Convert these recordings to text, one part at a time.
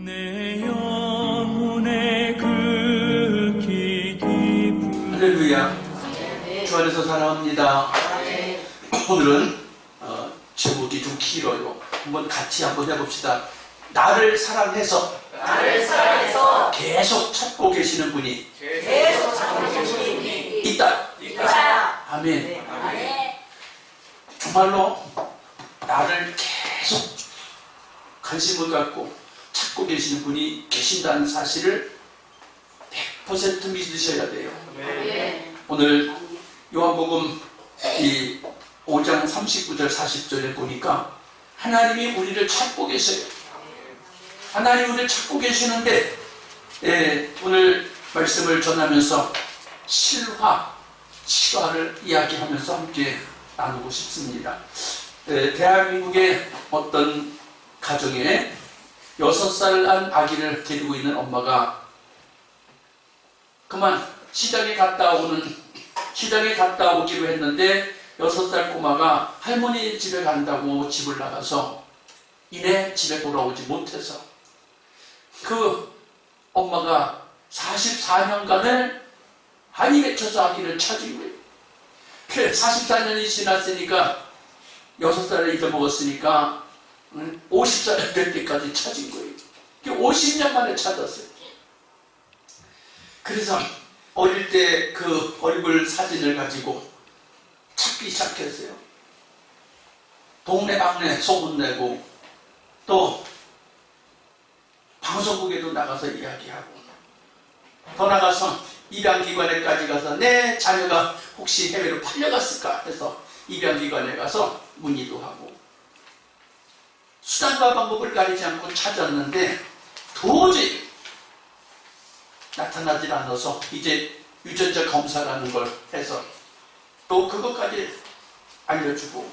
내 영혼의 그 깊은 할렐루야. 주 안에서 사랑합니다. 오늘은 제목이 좀 길어요. 같이 한번 해봅시다. 나를 사랑해서 계속 찾고 계시는 분이 있다. 아멘. 정말로 나를 계속 관심을 갖고 찾고 계시는 분이 계신다는 사실을 100% 믿으셔야 돼요. 오늘 요한복음 5장 39절 40절에 보니까 하나님이 우리를 찾고 계셔요. 하나님이 우리를 찾고 계시는데 오늘 말씀을 전하면서 실화를 이야기하면서 함께 나누고 싶습니다. 대한민국의 어떤 가정에 6살 난 아기를 데리고 있는 엄마가 그만 시장에 갔다 오기로 했는데 6살 꼬마가 할머니 집에 간다고 집을 나가서 이내 집에 돌아오지 못해서 그 엄마가 44년간을 한이 맺혀서 아기를 찾은 거예요. 44년이 지났으니까 6살을 잊어먹었으니까 50살 될 때까지 찾은 거예요. 50년 만에 찾았어요. 그래서 어릴 때 그 얼굴 사진을 가지고 찾기 시작했어요. 동네방네 소문내고 또 방송국에도 나가서 이야기하고 더 나가서 입양기관에까지 가서 내 자녀가 혹시 해외로 팔려갔을까 해서 입양기관에 가서 문의도 하고 수단과 방법을 가리지 않고 찾았는데 도저히 나타나질 않아서 이제 유전자 검사라는 걸 해서 또 그것까지 알려주고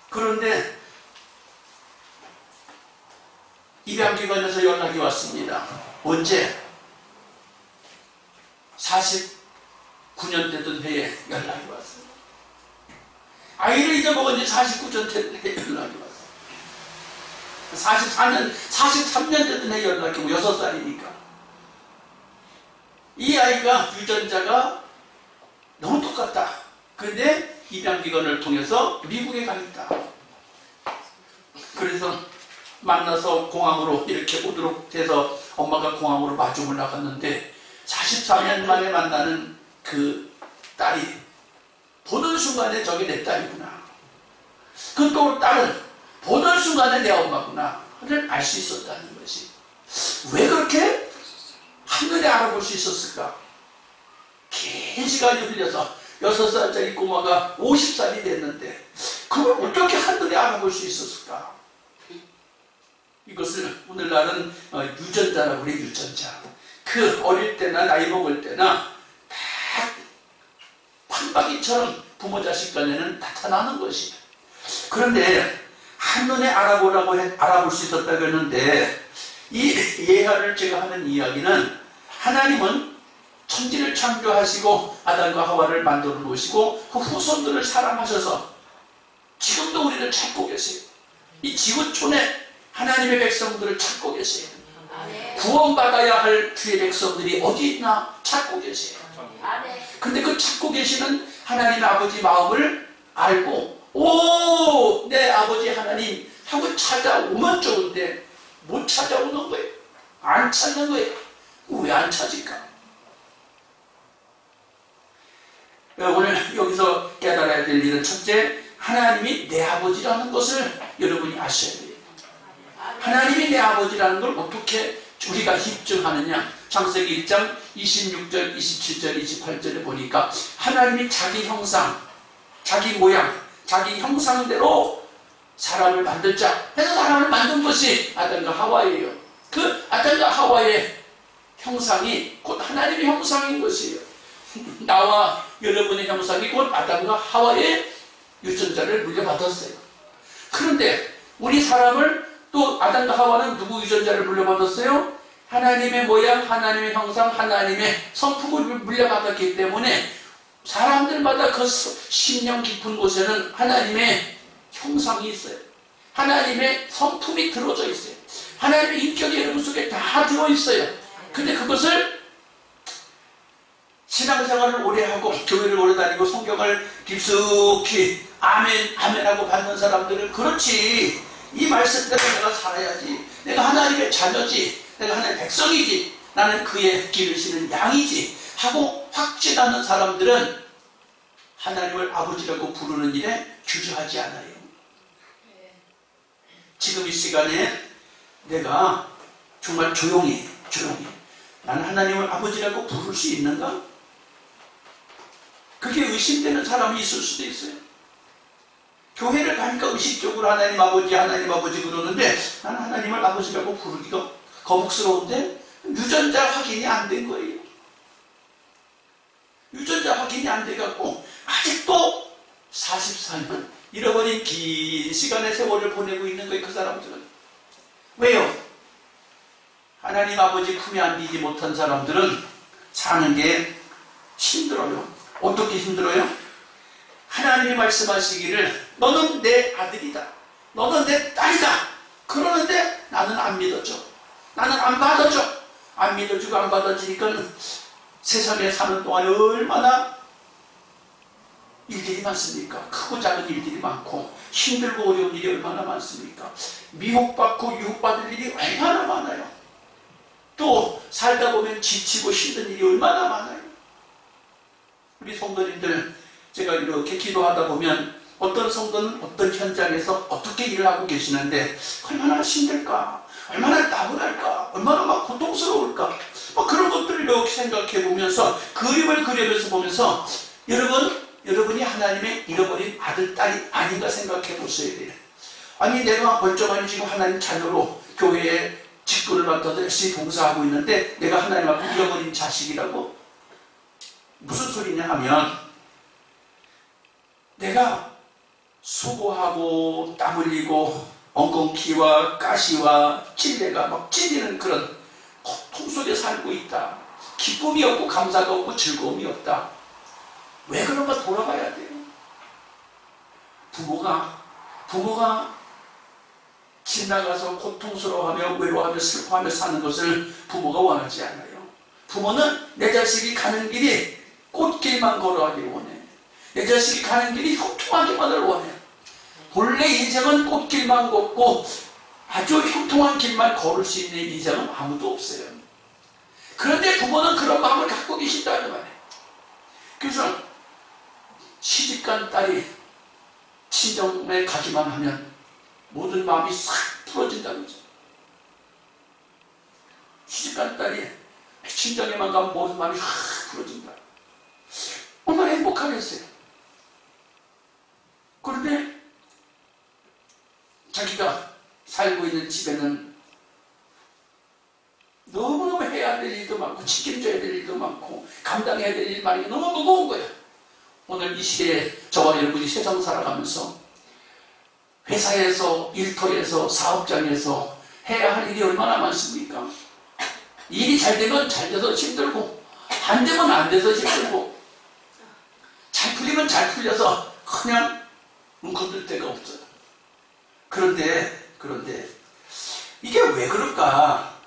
그런데 입양기관에서 연락이 왔습니다. 언제? 49년 되던 해에 연락이 왔어요. 아이를 잊어먹은 지 49년 되던 해에 연락이 왔어요. 43년 되던 해에 연락이 오고 6살이니까 이 아이가 유전자가 너무 똑같다. 그런데 입양기관을 통해서 미국에 가 있다. 그래서 만나서 공항으로 이렇게 오도록 돼서 엄마가 공항으로 마중을 나갔는데 44년 만에 만나는 그 딸이 보는 순간에 저게 내 딸이구나. 그 또 딸은 보는 순간에 내 엄마구나를 알 수 있었다는 것이 왜 그렇게 한눈에 알아볼 수 있었을까? 긴 시간이 흘려서 6살짜리 꼬마가 50살이 됐는데 그걸 어떻게 한눈에 알아볼 수 있었을까? 이것을 오늘날은 유전자라고 그래. 유전자. 그 어릴 때나 나이 먹을 때나 다 판박이처럼 부모 자식 간에는 나타나는 것이에요. 그런데 한눈에 알아볼 수 있었다고 했는데 이 예화를 제가 하는 이야기는 하나님은 천지를 창조하시고 아담과 하와를 만들어 놓으시고 그 후손들을 사랑하셔서 지금도 우리를 찾고 계세요. 이 지구촌에 하나님의 백성들을 찾고 계세요. 구원받아야 할 주의 백성들이 어디 있나 찾고 계세요. 근데 그 찾고 계시는 하나님 아버지 마음을 알고 오, 내 아버지 하나님 하고 찾아오면 좋은데 못 찾아오는 거예요. 안 찾는 거예요. 왜 안 찾을까? 오늘 여기서 깨달아야 될 일은 첫째, 하나님이 내 아버지라는 것을 여러분이 아셔야 돼요. 하나님이 내 아버지라는 걸 어떻게 우리가 입증하느냐? 창세기 1장 26절, 27절, 28절에 보니까 하나님이 자기 형상, 자기 모양, 자기 형상대로 사람을 만들자 해서 사람을 만든 것이 아담과 하와예요. 그 아담과 하와의 형상이 곧 하나님의 형상인 것이에요. 나와 여러분의 형상이 곧 아담과 하와의 유전자를 물려받았어요. 그런데 우리 사람을 또 아담과 하와는 누구 유전자를 물려받았어요? 하나님의 모양, 하나님의 형상, 하나님의 성품을 물려받았기 때문에 사람들마다 그 심령 깊은 곳에는 하나님의 형상이 있어요. 하나님의 성품이 들어져 있어요. 하나님 하나님의 인격이 여러분 속에 다 들어있어요. 근데 그것을 신앙생활을 오래 하고 교회를 오래 다니고 성경을 깊숙이 아멘 아멘 하고 받는 사람들은 그렇지, 이 말씀대로 내가 살아야지, 내가 하나님의 자녀지, 내가 하나님의 백성이지, 나는 그의 기르시는 양이지 하고 확신하는 사람들은 하나님을 아버지라고 부르는 일에 주저하지 않아요. 지금 이 시간에 내가 정말 조용히 나는 하나님을 아버지라고 부를 수 있는가? 그게 의심되는 사람이 있을 수도 있어요. 교회를 가니까 의식적으로 하나님 아버지 그러는데 나는 하나님을 아버지라고 부르기가 거북스러운데 유전자 확인이 안 된 거예요. 유전자 확인이 안 돼갖고 아직도 44년 잃어버린 긴 시간의 세월을 보내고 있는 거예요. 그 사람들은. 왜요? 하나님 아버지 품에 안기지 못한 사람들은 사는 게 힘들어요. 어떻게 힘들어요? 하나님이 말씀하시기를 너는 내 아들이다, 너는 내 딸이다 그러는데 나는 안 믿어줘, 나는 안 받아줘. 안 믿어주고 안 받아주니까 세상에 사는 동안에 얼마나 일들이 많습니까? 크고 작은 일들이 많고 힘들고 어려운 일이 얼마나 많습니까? 미혹받고 유혹받을 일이 얼마나 많아요. 또 살다 보면 지치고 힘든 일이 얼마나 많아요. 우리 성도님들, 제가 이렇게 기도하다 보면 어떤 성도는 어떤 현장에서 어떻게 일을 하고 계시는데 얼마나 힘들까, 얼마나 따분할까, 얼마나 막 고통스러울까, 그런 것들을 이렇게 생각해 보면서 그림을 그려면서 보면서 여러분이 하나님의 잃어버린 아들, 딸이 아닌가 생각해 보셔야 돼요. 아니 내가 멀쩡하니 지금 하나님 자녀로 교회에 직분을 맡아서 열심히 봉사하고 있는데 내가 하나님 앞에 잃어버린 자식이라고? 무슨 소리냐 하면 내가 수고하고 땀 흘리고 엉겅퀴와 가시와 찔레가 막 찔리는 그런 고통 속에 살고 있다. 기쁨이 없고 감사가 없고 즐거움이 없다. 왜 그런가 돌아봐야 돼요. 부모가 지나가서 고통스러워하며 외로워하며 슬퍼하며 사는 것을 부모가 원하지 않아요. 부모는 내 자식이 가는 길이 꽃길만 걸어가기를 원해. 내 자식이 가는 길이 형통하기만을 원해. 본래 인생은 꽃길만 걷고 아주 형통한 길만 걸을 수 있는 인생은 아무도 없어요. 그런데 부모는 그런 마음을 갖고 계신다는 말이에요. 그래서 시집간 딸이 친정에 가기만 하면 모든 마음이 싹 풀어진다는 거죠. 시집간 딸이 친정에만 가면 모든 마음이 싹 풀어진다. 얼마나 행복하겠어요. 그런데 자기가 살고 있는 집에는 너무너무 해야 될 일도 많고 책임져야 될 일도 많고 감당해야 될 일 많이 너무 무거운 거예요. 오늘 이 시대에 저와 여러분이 세상 살아가면서 회사에서, 일터에서, 사업장에서 해야 할 일이 얼마나 많습니까? 일이 잘 되면 잘 돼서 힘들고 안 되면 안 돼서 힘들고 잘 풀리면 잘 풀려서 그냥 건들 데가 없어요. 그런데 이게 왜 그럴까?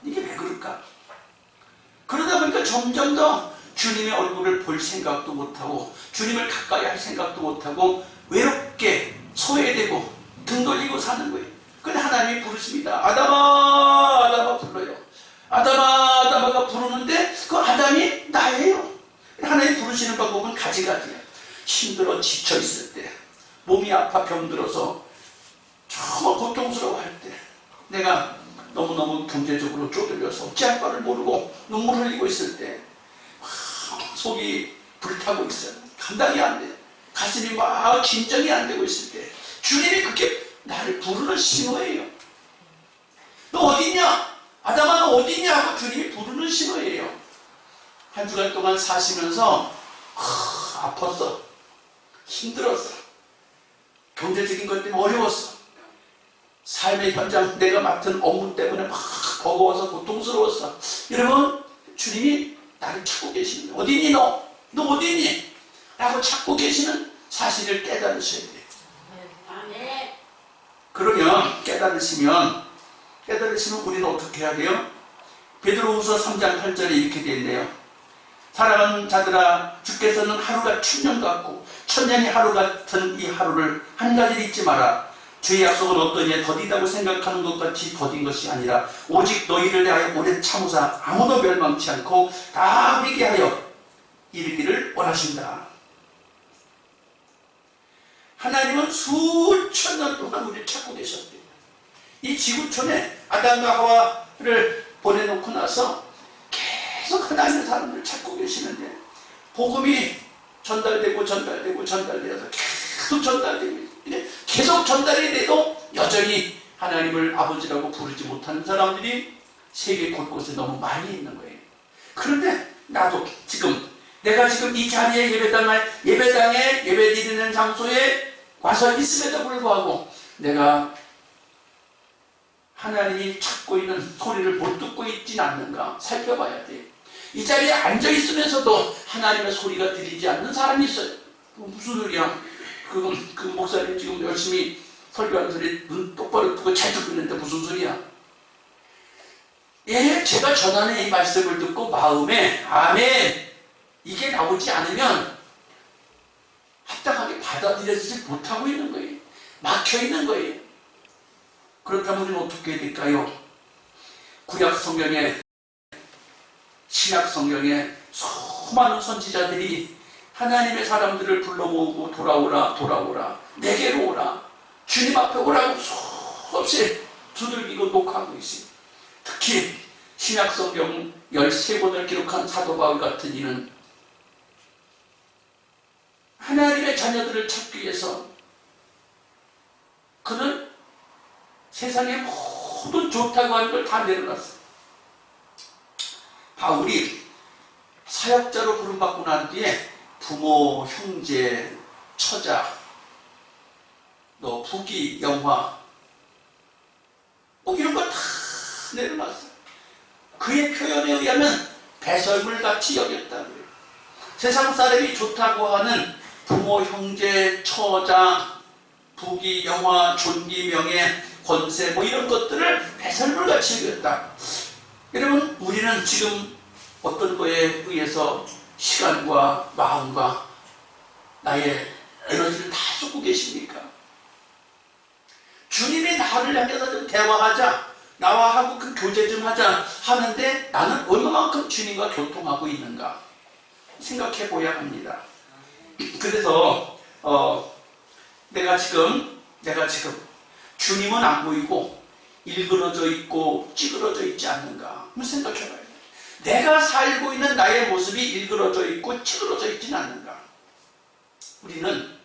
그러다 보니까 점점 더 주님의 얼굴을 볼 생각도 못하고 주님을 가까이 할 생각도 못하고 외롭게 소외되고 등 돌리고 사는 거예요. 근데 하나님이 부르십니다. 아담아, 아담아 불러요. 아담아, 아담아가 부르는데 그 아담이 나예요. 하나님 부르시는 방법은 가지가지야. 힘들어 지쳐 있을 때, 몸이 아파 병들어서 정말 고통스러워할 때, 내가 너무너무 경제적으로 쪼들려서 어찌할 바를 모르고 눈물 흘리고 있을 때, 속이 불타고 있어요. 감당이 안 돼요. 가슴이 막 진정이 안 되고 있을 때 주님이 그렇게 나를 부르는 신호예요. 너 어디냐? 아담아 너 어디냐? 하고 주님이 부르는 신호예요. 한 주간 동안 사시면서 아팠어, 힘들었어, 경제적인 것 때문에 어려웠어, 삶의 현장 내가 맡은 업무 때문에 막 버거워서 고통스러웠어. 여러분 주님이 나를 찾고 계시는 거예요. 어디니 너? 너 어디니? 라고 찾고 계시는 사실을 깨달으셔야 돼요. 그러면 깨달으시면 깨달으시면 우리는 어떻게 해야 돼요? 베드로후서 3장 8절에 이렇게 되어 있네요. 사랑하는 자들아, 주께서는 하루가 천년 같고 천년이 하루 같은 이 하루를 한 가지 잊지 마라. 주의 약속은 어떠냐? 더디다고 생각하는 것 같이 더딘 것이 아니라 오직 너희를 대하여 오래 참으사 아무도 멸망치 않고 다 회개 하여 이르기를 원하신다. 하나님은 수천 년 동안 우리를 찾고 계셨대요. 이 지구촌에 아담과 하와를 보내놓고 나서 계속 하나님의 사람들을 찾고 계시는데 복음이 전달되고 계속 전달되고 계속 전달이 돼도 여전히 하나님을 아버지라고 부르지 못하는 사람들이 세계 곳곳에 너무 많이 있는 거예요. 그런데 나도 내가 지금 이 자리에 예배당에 예배드리는 장소에 와서 있음에도 불구하고 내가 하나님이 찾고 있는 소리를 못 듣고 있진 않는가 살펴봐야 돼. 이 자리에 앉아 있으면서도 하나님의 소리가 들리지 않는 사람이 있어요. 무슨 소리야? 그 목사님 지금 열심히 설교하는 소리 눈 똑바로 뜨고 잘 듣고 있는데 무슨 소리야? 예, 제가 전하는 이 말씀을 듣고 마음에 아멘 이게 나오지 않으면 합당하게 받아들여지지 못하고 있는 거예요. 막혀 있는 거예요. 그렇다면 우리는 어떻게 해야 될까요? 구약 성경에 신약 성경에 수많은 선지자들이 하나님의 사람들을 불러 모으고 돌아오라 내게로 오라 주님 앞에 오라고 수없이 두들기고 녹화하고 있습니다. 특히 신약 성경 13권을 기록한 사도 바울 같은 이는 하나님의 자녀들을 찾기 위해서 그는 세상의 모든 좋다고 하는 걸 다 내려놨어요. 바울이 사역자로 부름받고 난 뒤에 부모, 형제, 처자, 너 부귀, 영화 이런 걸 다 내려놨어요. 그의 표현에 의하면 배설물같이 여겼다고요. 세상 사람이 좋다고 하는 부모, 형제, 처자, 부귀, 영화, 존귀, 명예, 권세 이런 것들을 배설물같이 여겼다. 여러분, 우리는 지금 어떤 거에 의해서 시간과 마음과 나의 에너지를 다 쏟고 계십니까? 주님이 나를 향해서 좀 대화하자, 나와 하고 그 교제 좀 하자 하는데 나는 얼마만큼 주님과 교통하고 있는가 생각해 보아야 합니다. 그래서 내가 지금 주님은 안 보이고 일그러져 있고 찌그러져 있지 않는가 한번 생각해 봐야 돼. 내가 살고 있는 나의 모습이 일그러져 있고 찌그러져 있지는 않는가. 우리는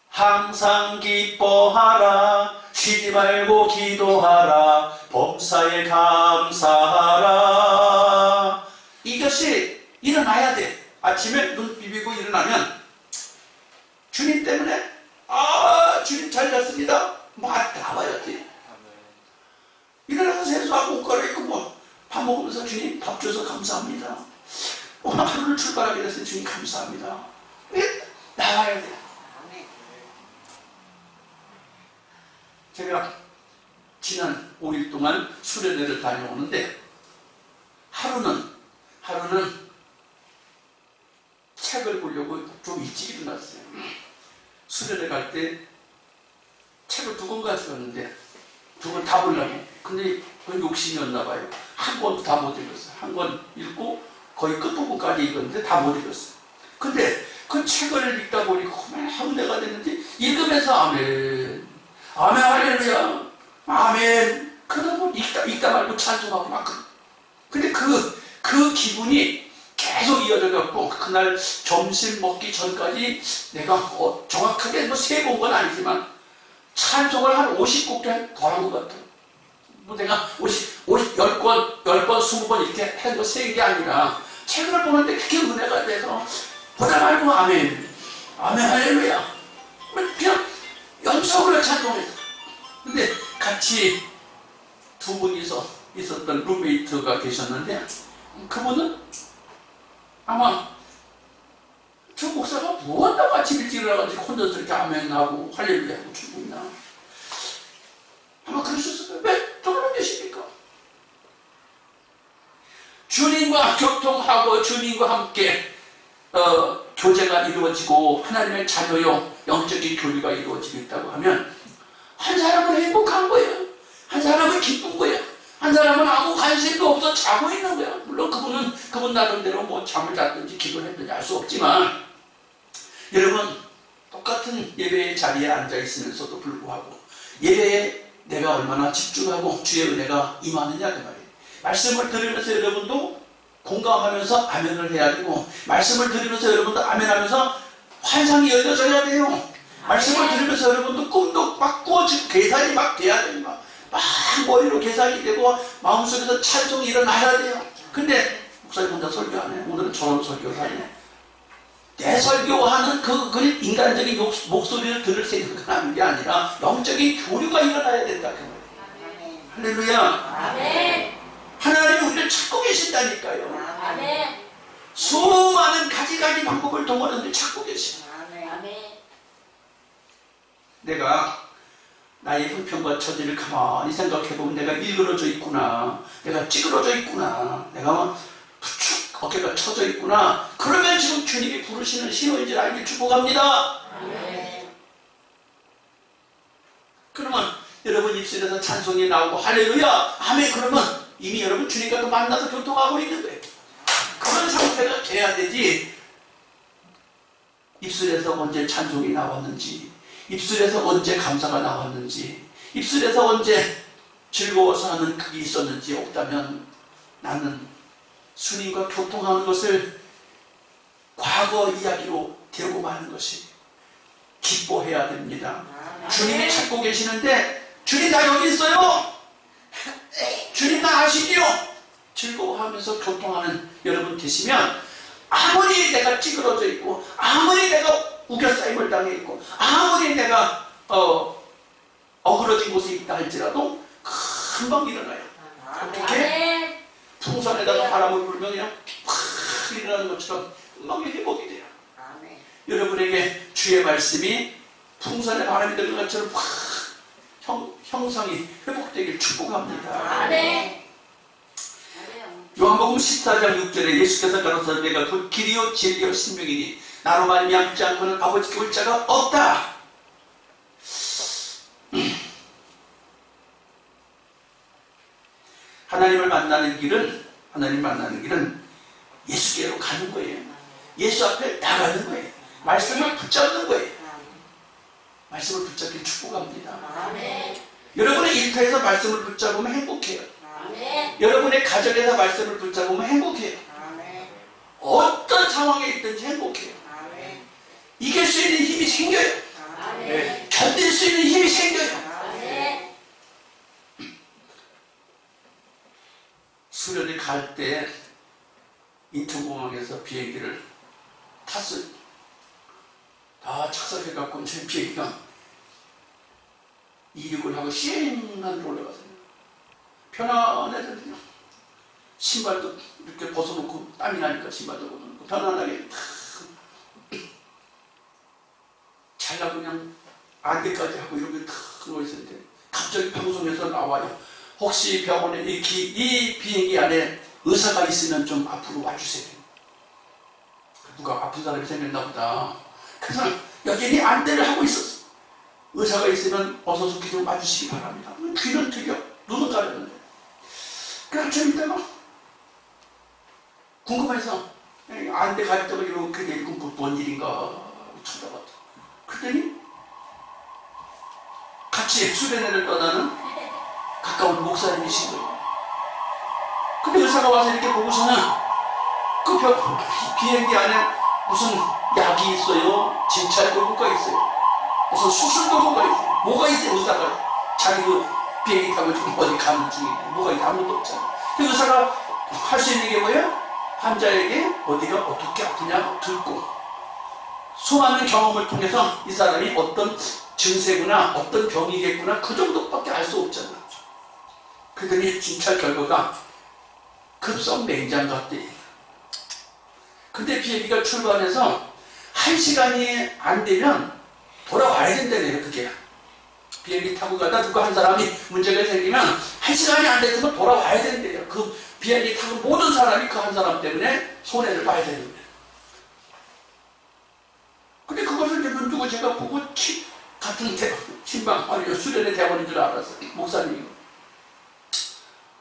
항상 기뻐하라, 쉬지 말고 기도하라, 범사에 감사하라. 이것이 일어나야 돼. 아침에 눈 비비고 일어나면 주님 때문에 주님 잘 잤습니다 나와야 돼. 일어나서 세수하고 옷 갈아입고 밥 먹으면서 주님 밥 줘서 감사합니다. 오늘 하루를 출발하게 돼서 주님 감사합니다. 나와야 돼. 제가 지난 5일 동안 수련회를 다녀오는데 하루는 책을 보려고 좀 일찍 일어났어요. 수련회 갈 때 책을 2권 가져갔는데 2권 다 보려고. 근데 그건 욕심이었나 봐요. 한 권도 다 못 읽었어요. 한 권 읽고 거의 끝부분까지 읽었는데 다 못 읽었어요. 근데 그 책을 읽다 보니까 흥대가 됐는지 읽으면서 아멘 할렐루야 아멘 그러고 읽다 말고 찬송하고 막 근데 그 기분이 계속 이어져갖고 그날 점심 먹기 전까지 내가 정확하게 3번 건 아니지만 찬송을 한 50곡 더 한 것 같아요. 내가 10권, 20번 이렇게 해도 세게 아니라 책을 보는데 그게 은혜가 돼서 보다 말고 아멘 할렐루야 그냥 연속으로 찬송했어. 근데 같이 2분이서 있었던 룸메이트가 계셨는데 그분은 아마 저 목사가 무엇하고 아침 일찍 일어나가지고 혼자서 이렇게 아멘하고 할렐루야 하고 주고 있나 아마 그러셨을 거예요. 왜 저걸로 계십니까? 주님과 교통하고 주님과 함께 교제가 이루어지고 하나님의 자녀요 영적인 교류가 이루어지고 있다고 하면 한 사람은 행복한 거예요. 한 사람은 기쁜 거예요. 한 사람은 아무 관심도 없어 자고 있는 거야. 물론 그분 나름대로 뭐 잠을 잤든지 기도를 했든지 알 수 없지만, 여러분 똑같은 예배의 자리에 앉아 있으면서도 불구하고 예배에 내가 얼마나 집중하고 주의 은혜가 임하느냐 그 말이에요. 말씀을 들으면서 여러분도 공감하면서 아멘을 해야 되고, 말씀을 들으면서 여러분도 아멘하면서 환상이 열려져야 돼요. 말씀을 들으면서 여러분도 꿈도 막 꾸어지고 계산이 막 돼야 돼요. 막 머리로 계산이 되고 마음속에서 찬송이 일어나야 돼요. 근데 목사님 혼자 설교하네. 오늘은 저런 설교를 하네. 내 설교하는 그 인간적인 목소리를 들을 생각은 하는 게 아니라 영적인 교류가 일어나야 된다 그 말이에요. 할렐루야. 아멘. 하나님이 우리를 찾고 계신다니까요. 아멘. 수많은 가지 방법을 통해서 우리를 찾고 계시다. 아멘. 내가 나의 형편과 처지를 가만히 생각해보면 내가 일그러져 있구나, 내가 찌그러져 있구나, 내가 부축 어깨가 처져 있구나. 그러면 지금 주님이 부르시는 신호인 줄 알게 축복합니다. 아멘. 그러면 여러분 입술에서 찬송이 나오고 할렐루야 아멘, 그러면 이미 여러분 주님과 만나서 교통하고 있는 거예요. 그런 상태가 돼야 되지, 입술에서 언제 찬송이 나왔는지, 입술에서 언제 감사가 나왔는지, 입술에서 언제 즐거워서 하는 그게 있었는지 없다면 나는 주님과 교통하는 것을 과거 이야기로 데우고 마는 것이 기뻐해야 됩니다. 주님이 찾고 계시는데 주님 나 여기 있어요, 주님 나 아시지요, 즐거워하면서 교통하는 여러분 되시면 아무리 내가 찌그러져 있고 아무리 내가 우겨싸임을 당해 있고 아무리 내가 어그러진 곳에 있다 할지라도 금방 일어나요. 어떻게? 풍선에다가 바람을 불면 그냥 팍 일어나는 것처럼 금방 회복이 돼요. 여러분에게 주의 말씀이 풍선에 바람이 들는 것처럼 팍 형상이 회복되길 축복합니다. 아멘. 요한복음 14장 6절에 예수께서 가로사대 내가 그 길이요 진리요 생명이니 나로 말미암지 않고는 아버지께 올 자가 없다. 하나님 만나는 길은 예수께로 가는 거예요. 예수 앞에 나가는 거예요. 말씀을 붙잡는 거예요. 말씀을 붙잡기 축복합니다. 아멘. 여러분의 일터에서 말씀을 붙잡으면 행복해요. 아멘. 여러분의 가정에서 말씀을 붙잡으면 행복해요. 아멘. 어떤 상황에 있든지 행복해요. 아멘. 이길 수 있는 힘이 생겨요. 아멘. 견딜 수 있는 힘이 생겨요. 아멘. 수련회 갈 때 인천공항에서 비행기를 탔어요. 다 착석해갖고 제 비행기가 이륙을 하고 시행하는 올라가서요. 편안해졌거든요. 신발도 이렇게 벗어놓고 땀이 나니까 신발도 벗어놓고 편안하게 잘라고 그냥 안대까지 하고 이렇게 탁 누워있었는데 갑자기 방송에서 나와요. 혹시 병원에 이 비행기 안에 의사가 있으면 좀 앞으로 와주세요. 누가 아픈 사람이 생겼나 보다. 그래서 여전히 안대를 하고 있었어. 의사가 있으면 어서 속히 좀 와주시기 바랍니다. 귀는 트여, 눈은 가렸는데. 그래서 좀 이따가 궁금해서 안대 가렸다가 이렇게 내리고 뭔 일인가 쳐다봤다. 그랬더니 같이 수련회를 떠나는 가까운 목사님이신 거예요. 근데 의사가 와서 이렇게 보고서는 그 비행기 안에 무슨 약이 있어요, 진찰 도구가 있어요, 무슨 수술 도구가 있어요. 뭐가 있어요? 의사가 자기 그 비행기 타고 지금 어디 가는 중인데 뭐가 있어요? 아무것도 없잖아요. 그 의사가 할 수 있는 게 뭐예요? 환자에게 어디가 어떻게 아프냐 듣고 수많은 경험을 통해서 이 사람이 어떤 증세구나 어떤 병이겠구나 그 정도밖에 알 수 없잖아. 그랬더니 진찰 결과가 급성 냉장 같대. 근데 비행기가 출발해서 1시간이 안 되면 돌아와야 된다네요. 그게 비행기 타고 가다 누가 한 사람이 문제가 생기면 1시간이 안 됐으면 돌아와야 된대요. 그 비행기 타고 모든 사람이 그 한 사람 때문에 손해를 봐야 되는 거예요. 근데 그것을 이제 눈 두고 제가 보고 같은 신방, 아니 수련의 대원인 줄 알았어요. 목사님.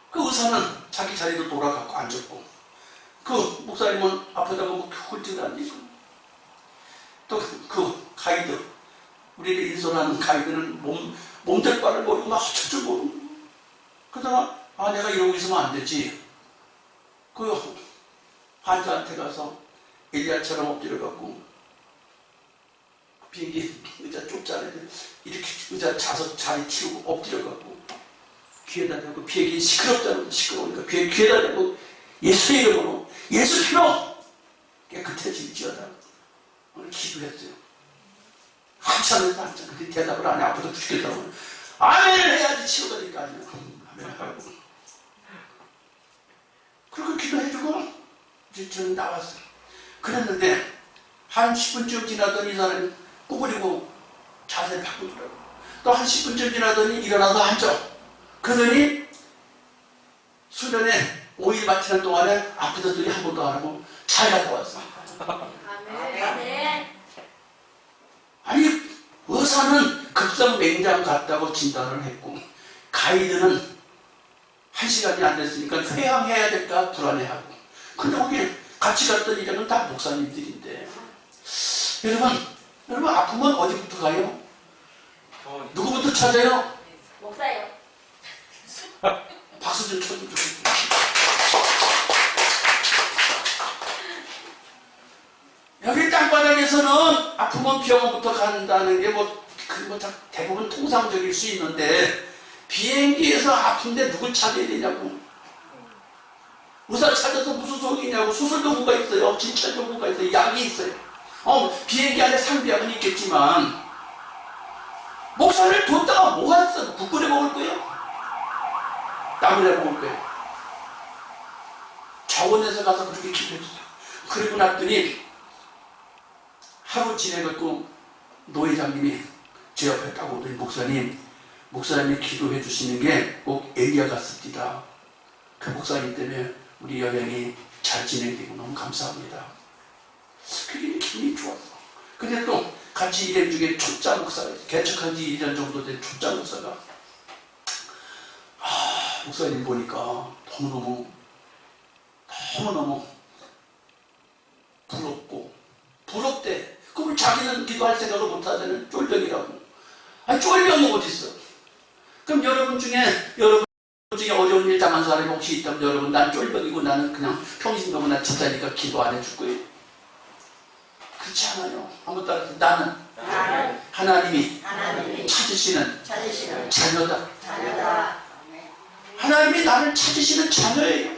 그 의사는 자기 자리로 돌아가고 앉았고, 그 목사님은 앞에다가 홀쭉 앉으시고, 또 그 가이드, 우리를 인솔하는 가이드는 몸될 바를 모르고 막 허칠 줄 모르고. 그러다가, 아, 내가 이러고 있으면 안 되지. 그 환자한테 가서 엘리야처럼 엎드려갖고, 비행기 의자 좁잖아요. 이렇게 의자 좌석 자리 치우고 엎드려갖고, 귀에다 대고, 비행기 시끄럽잖아요. 시끄러우니까 귀에다 대고, 예수의 이름으로, 예수 피로 깨끗해질지어다. 오늘 기도했어요. 한참 해서 한참. 근데 대답을 안 해. 아프다 죽겠다고. 아멘을 해야지 치우다니까. 아멘 하고. 그리고 기도해주고, 이제 저는 나왔어요. 그랬는데, 한 10분쯤 지나더니 이 사람이 구부리고 자세를 바꾸더라고요. 또 한 10분쯤 지나더니 일어나서 앉아. 그러더니 수련회 5일 마치는 동안에 아프던 소리 한 번도 안 하고 잘 갔다 왔어. 아멘. 아니, 의사는 급성맹장 같다고 진단을 했고, 가이드는 1시간이 안 됐으니까 회항해야 될까 불안해하고. 근데 거기 같이 갔던 이들은 다 목사님들인데. 여러분 아프면 어디부터 가요? 누구부터 찾아요? 목사요. 박수 좀 쳐주세요. 여기 땅바닥에서는 아프면 병원부터 간다는 게 대부분 통상적일 수 있는데, 비행기에서 아픈데 누굴 찾아야 되냐고. 의사 찾아서 무슨 소용이냐고. 수술 도구가 있어요. 진찰 도구가 있어요. 약이 있어요. 비행기 안에 상비약은 있겠지만, 목사를 뒀다가 뭐 하겠어? 국 끓여 먹을 거예요? 땀 흘려 먹을 거예요? 저원에서 가서 그렇게 기도했어요. 그리고 났더니 하루 지내갖고 노 회장님이 제 옆에 딱 오더니, 목사님이 기도해 주시는 게 꼭 엘리야 같습니다. 그 목사님 때문에 우리 여행이 잘 진행되고 너무 감사합니다. 그게 기분이 좋았어. 근데 또 같이 일행 중에 초짜 목사가 있어요. 개척한 지 1년 정도 된 초짜 목사가, 목사님 보니까 너무너무 부럽대. 그걸 자기는 기도할 생각을 못하자는 쫄병이라고. 아니, 쫄병이 어딨어? 그럼 여러분 중에 어려운 일 당한 사람이 혹시 있다면, 여러분, 난 쫄병이고 나는 그냥 평신도구나 집사니까 기도 안 해줄 거예요? 그렇지 않아요. 한번 따라서, 나는 하나님이 찾으시는 자녀다. 하나님이 나를 찾으시는 자녀예요.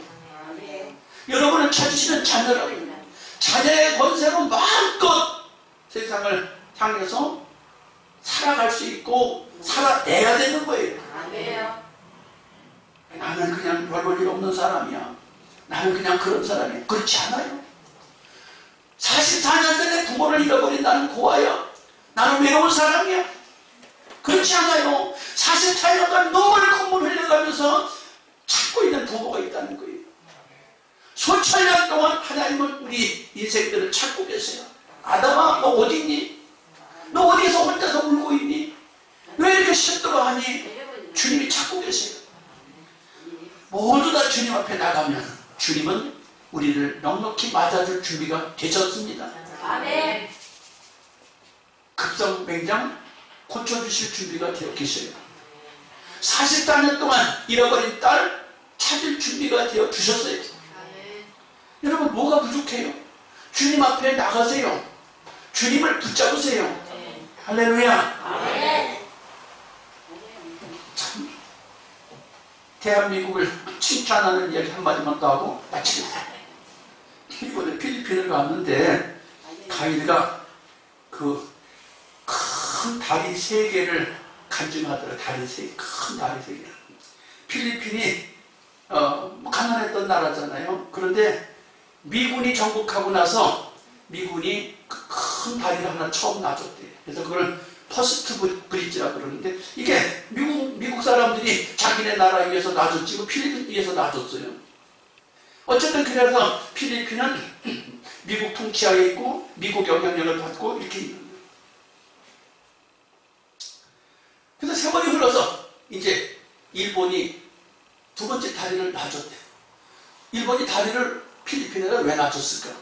여러분을 찾으시는 자녀라고. 자녀의 권세로 마음껏 세상을 향해서 살아갈 수 있고 살아내야 되는 거예요. 나는 그냥 별 볼 일 없는 사람이야. 나는 그냥 그런 사람이야. 그렇지 않아요. 44년 전에 부모를 잃어버린 나는 고아야. 나는 외로운 사람이야. 그렇지 않아요. 44년간 눈물 콧물 흘려가면서 찾고 있는 부모가 있다는 거예요. 수천 년 동안 하나님은 우리 인생들을 찾고 계세요. 아담아, 너 어디 있니? 너 어디에서 혼자서 울고 있니? 왜 이렇게 힘들어하니? 주님이 찾고 계세요. 모두 다 주님 앞에 나가면 주님은 우리를 넉넉히 맞아줄 준비가 되셨습니다. 아멘. 급성맹장 고쳐주실 준비가 되어 계셔요. 44년 동안 잃어버린 딸 찾을 준비가 되어 주셨어요. 여러분, 뭐가 부족해요? 주님 앞에 나가세요. 주님을 붙잡으세요. 할렐루야. 아멘. 참, 대한민국을 칭찬하는 이야기 한마디만 더 하고 마치겠습니다. 이번에 필리핀을 갔는데 가이드가 그 큰 다리 3개를 간증하더라. 다리 3개, 큰 다리 3개. 필리핀이 가난했던 나라잖아요. 그런데 미군이 정복하고 나서 미군이 그 큰 다리를 하나 처음 놔줬대요. 그래서 그걸 퍼스트 브릿지라고 그러는데 이게 미국 사람들이 자기네 나라 위해서 놔줬지 필리핀 위해서 놔줬어요. 어쨌든 그래서 필리핀은 미국 통치하에 있고 미국 영향력을 받고 이렇게 있는 거예요. 그래서 세월이 흘러서 이제 일본이 두 번째 다리를 놔줬대요. 일본이 다리를 필리핀에다 왜 놔줬을까?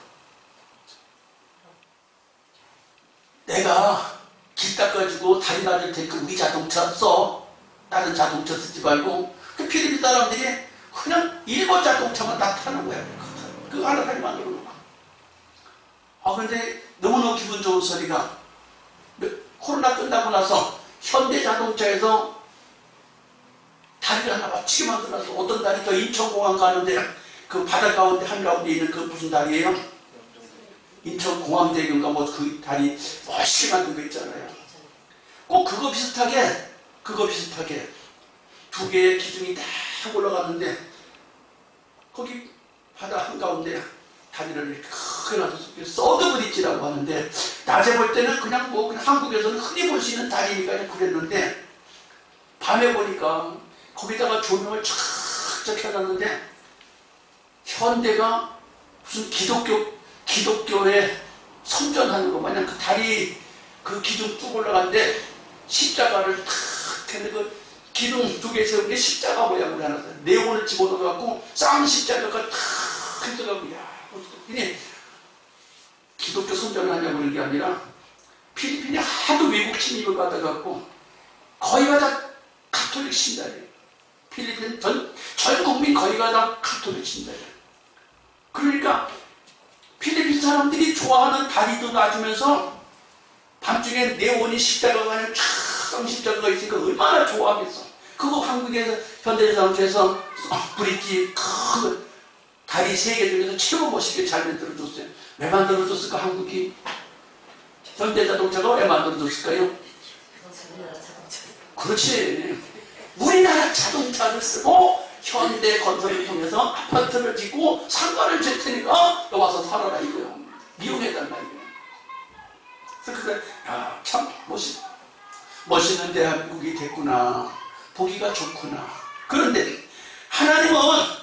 내가 길 닦아주고 다리 놔줄 테니까 우리 자동차 써. 다른 자동차 쓰지 말고. 그 필리핀 사람들이 그냥 일본 자동차만 다 타는 거야. 그거 하나까지 만들어 놓고. 근데 너무너무 기분 좋은 소리가 코로나 끝나고 나서 현대 자동차에서 다리를 하나 맞추게 만들어서 어떤 다리 저 인천공항 가는데 그 바다 가운데 한가운데 있는 그 무슨 다리예요? 인천공항대교인가 뭐 그 다리 멋있게 만든 거 있잖아요. 꼭 그거 비슷하게 두 개의 기둥이 딱 올라갔는데 거기 바다 한가운데 다리를 이렇게 크게 놔줘서 서드 브릿지라고 하는데 낮에 볼 때는 그냥 뭐 그냥 한국에서는 흔히 볼 수 있는 다리니까 그냥 그랬는데 밤에 보니까 거기다가 조명을 쫙쫙 해놨는데 현대가 무슨 기독교에 선전하는 것 마냥 그 다리 그 기둥 쭉 올라갔는데 십자가를 탁 했는데 그 기둥 두 개 세운 게 십자가 모양으로 하나 네온을 집어넣어갖고 쌍 십자가가 탁 해서가고 야 이게 기독교 선전을 하냐고 그런 게 아니라 필리핀이 하도 외국 침입을 받아갖고 거의가 다 가톨릭 신자예요. 필리핀 전 국민 거의가 다 가톨릭 신자예요. 그러니까 필리핀 사람들이 좋아하는 다리도 놔주면서 밤중에 네온이 십자가가 아니라 쫙 십자가가 있으니까 얼마나 좋아하겠어. 그거 한국에서 현대자동차에서 브릿지 큰 다리 3개 중에서 최고 멋있게 잘 만들어줬어요. 왜 만들어줬을까 한국이? 현대자동차가 왜 만들어줬을까요? 그렇지. 우리나라 자동차를 쓰고 현대건설을 통해서 아파트를 짓고 상가를 질 테니까 너 와서 살아라 이거요. 이용해달라 이거요. 그래서 참 멋있는 대한민국이 됐구나. 보기가 좋구나. 그런데 하나님은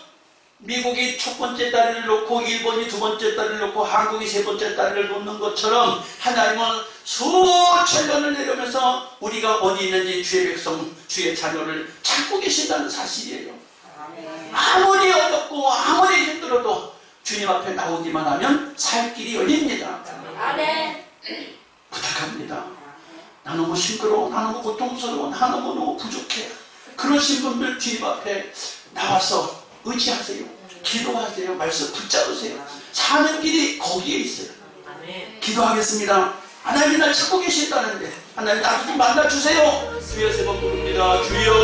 미국이 첫 번째 다리를 놓고 일본이 두 번째 다리를 놓고 한국이 세 번째 다리를 놓는 것처럼 하나님은 수천 년을 내려오면서 우리가 어디 있는지 주의 백성, 주의 자녀를 찾고 계신다는 사실이에요. 아무리 어렵고 아무리 힘들어도 주님 앞에 나오기만 하면 살 길이 열립니다. 아멘. 부탁합니다. 나 너무 힘들어, 나 너무 고통스러워, 나 너무 부족해. 그러신 분들 주님 앞에 나와서 의지하세요. 기도하세요. 말씀 붙잡으세요. 사는 길이 거기에 있어요. 기도하겠습니다. 하나님이 날 찾고 계신다는데 하나님 나도 좀 만나주세요. 주여 세 번 부릅니다. 주여